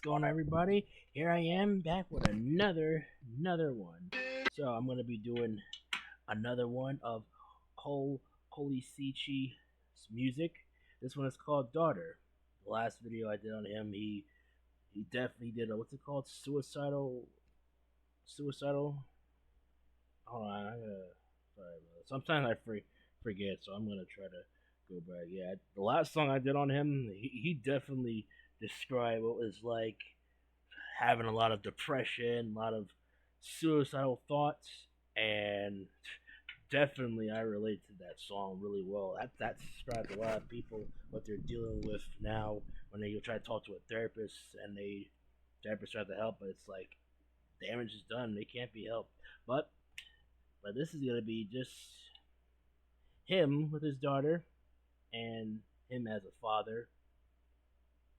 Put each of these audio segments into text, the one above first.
going on, everybody? Here I am back with another one. So I'm gonna be doing another one of Colicchie's music. This one is called Daughter. The last video I did on him, he definitely did a what's it called? Suicidal. Hold on, I gotta sorry about that. Sometimes I forget, so I'm gonna try to go back. Yeah, the last song I did on him, he definitely described what it was like having a lot of depression, a lot of suicidal thoughts, and definitely I relate to that song really well. That describes a lot of people what they're dealing with now when they try to talk to a therapist and they therapist tries to help, but it's like damage is done. They can't be helped. But but this is gonna be just him with his daughter and him as a father,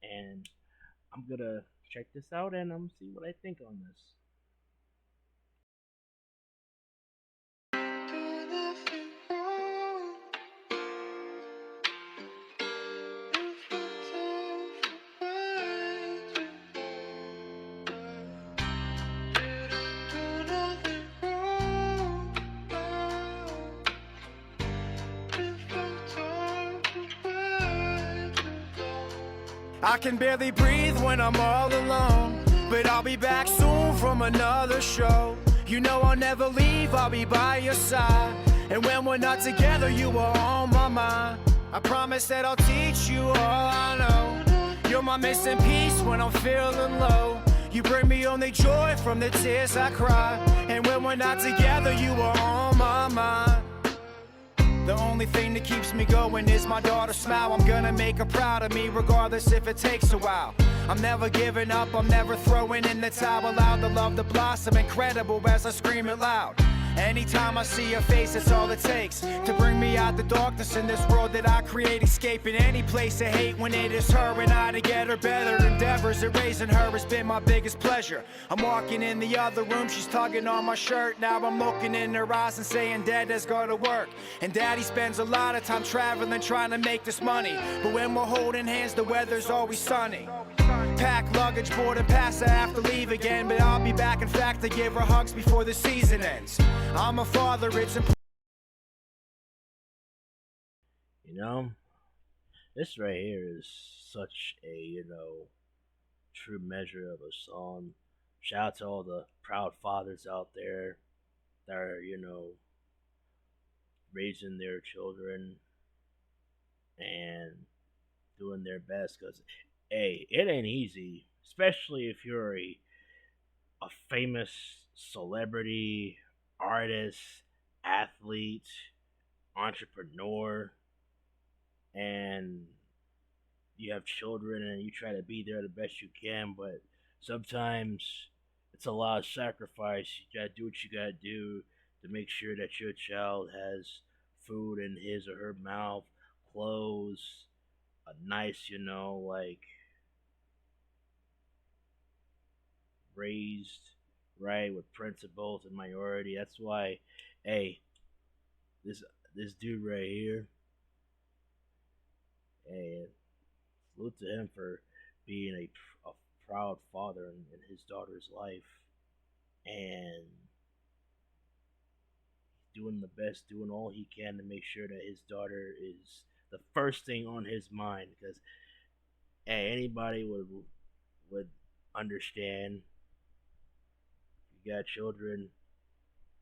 and I'm gonna check this out and I'm see what I think on this. I can barely breathe when I'm all alone, but I'll be back soon from another show. You know I'll never leave, I'll be by your side. And when we're not together, you are on my mind. I promise that I'll teach you all I know. You're my missing piece when I'm feeling low. You bring me only joy from the tears I cry. And when we're not together, you are on my mind. The only thing that keeps me going is my daughter's smile. I'm gonna make her proud of me regardless if it takes a while. I'm never giving up, I'm never throwing in the towel. Allow the love to blossom, incredible as I scream it loud. Anytime I see her face, it's all it takes to bring me out the darkness in this world that I create. Escaping any place of hate when it is her and I to get her better endeavors. And raising her has been my biggest pleasure. I'm walking in the other room, she's tugging on my shirt. Now I'm looking in her eyes and saying, Dad, let's go to work. And Daddy spends a lot of time traveling, trying to make this money. But when we're holding hands, the weather's always sunny. Pack luggage, board and pass, I have to leave again. But I'll be back, in fact, to give her hugs before the season ends. I'm a father, it's important. You know, this right here is such a, true measure of a song. Shout out to all the proud fathers out there that are, raising their children and doing their best because, hey, it ain't easy, especially if you're a famous celebrity, artist, athlete, entrepreneur, and you have children and you try to be there the best you can, but sometimes it's a lot of sacrifice. You gotta do what you gotta do to make sure that your child has food in his or her mouth, clothes, a nice, like raised right with principles and minority. That's why, hey, this this dude right here, hey, salute to him for being a proud father in his daughter's life and doing the best, doing all he can to make sure that his daughter is the first thing on his mind. Because hey, anybody would understand. If you got children,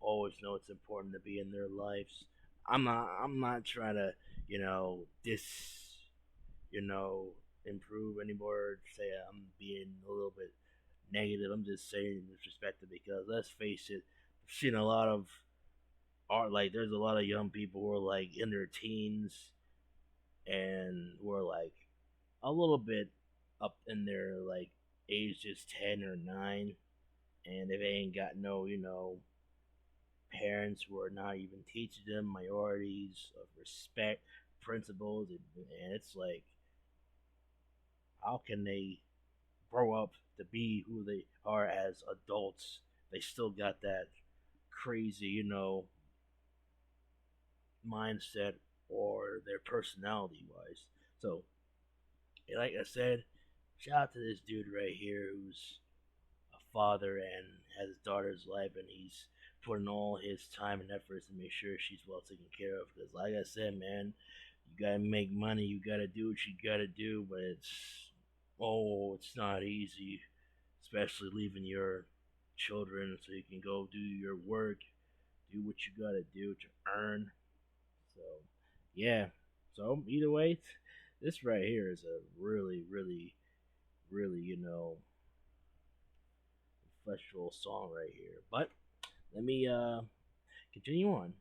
always know it's important to be in their lives. I'm not trying to dis you know improve anymore. Say I'm being a little bit negative. I'm just saying disrespected because let's face it, I've seen a lot of art. Like there's a lot of young people who are like in their teens and who are like a little bit up in their like ages 10 or 9, and if they ain't got no parents who are not even teaching them minorities of respect, principles, and it's like, how can they grow up to be who they are as adults? They still got that crazy, mindset or their personality wise. So, like I said, shout out to this dude right here who's a father and has his daughter's life, and he's putting all his time and efforts to make sure she's well taken care of. Because, like I said, man, you gotta make money, you gotta do what you gotta do, but it's not easy, especially leaving your children so you can go do your work, do what you gotta do to earn. So, yeah. So either way, this right here is a really, really, really, fleshful song right here. But let me continue on.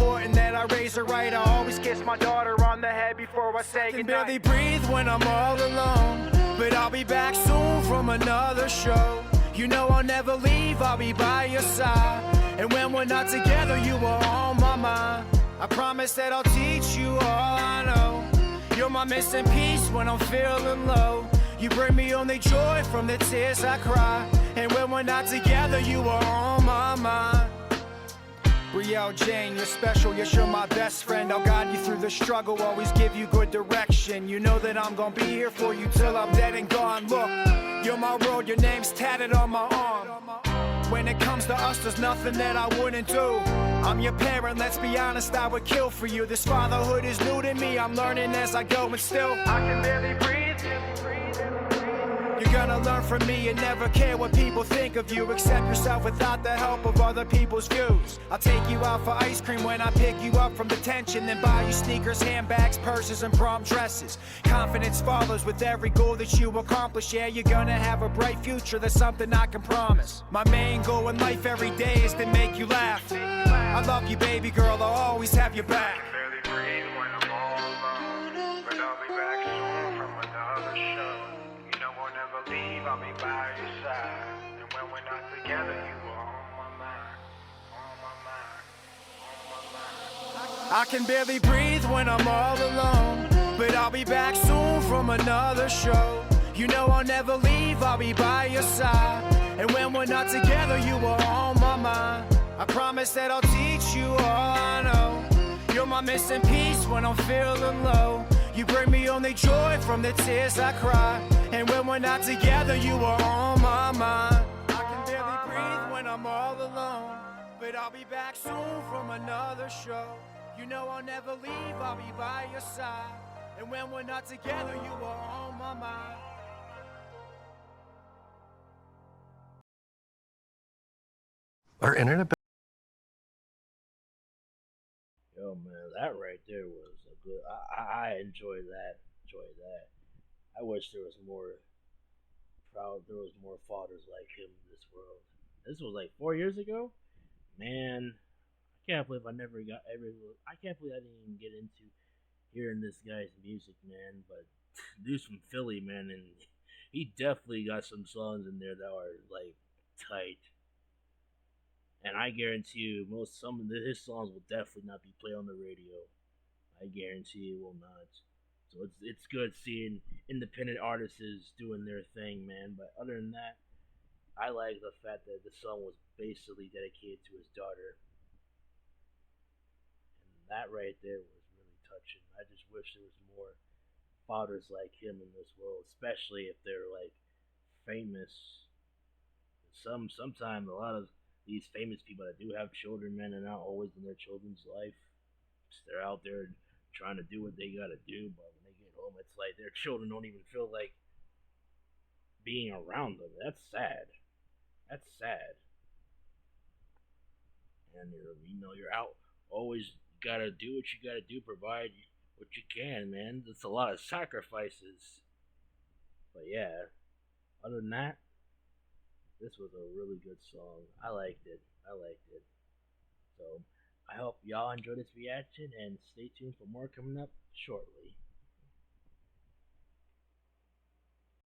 And that I raise her right. I always kiss my daughter on the head before I say goodnight. I can barely breathe when I'm all alone, but I'll be back soon from another show. You know I'll never leave, I'll be by your side. And when we're not together, you are on my mind. I promise that I'll teach you all I know. You're my missing piece when I'm feeling low. You bring me only joy from the tears I cry. And when we're not together, you are on my mind. Brielle Jane, you're special, yes, you're my best friend. I'll guide you through the struggle, always give you good direction. You know that I'm gonna be here for you till I'm dead and gone. Look, you're my world, your name's tatted on my arm. When it comes to us, there's nothing that I wouldn't do. I'm your parent, let's be honest, I would kill for you. This fatherhood is new to me, I'm learning as I go, and still I can barely breathe. You're gonna learn from me and never care what people think of you. Accept yourself without the help of other people's views. I'll take you out for ice cream when I pick you up from detention, then buy you sneakers, handbags, purses, and prom dresses. Confidence follows with every goal that you accomplish. Yeah, you're gonna have a bright future, that's something I can promise. My main goal in life every day is to make you laugh. I love you, baby girl, I'll always have your back. I'll be by your side. And when we're not together, you are on my mind. On my mind. On my mind. I can barely breathe when I'm all alone, but I'll be back soon from another show. You know I'll never leave, I'll be by your side. And when we're not together, you are on my mind. I promise that I'll teach you all I know. You're my missing piece when I'm feeling low. You bring me only joy from the tears I cry. And when we're not together, you are on my mind. I can barely breathe when I'm all alone, but I'll be back soon from another show. You know I'll never leave, I'll be by your side. And when we're not together, you are on my mind. Our internet. Yo, man, that right there was a good. I enjoyed that. Enjoyed that. I wish there was more proud. There was more fathers like him in this world. This was like 4 years ago. Man, I can't believe I never got every. I can't believe I didn't even get into hearing this guy's music, man. But dude's from Philly, man, and he definitely got some songs in there that are like tight. And I guarantee you, some of his songs will definitely not be played on the radio. I guarantee it will not. So it's good seeing independent artists doing their thing, man. But other than that, I like the fact that the song was basically dedicated to his daughter, and that right there was really touching. I just wish there was more fathers like him in this world, especially if they're like famous. Sometimes a lot of these famous people that do have children, man, are not always in their children's life. They're out there trying to do what they gotta do, but when they get home, it's like their children don't even feel like being around them. That's sad. That's sad. And you're out always gotta do what you gotta do, provide what you can, man. It's a lot of sacrifices. But yeah, other than that, this was a really good song. I liked it. I liked it. So I hope y'all enjoyed this reaction and stay tuned for more coming up shortly.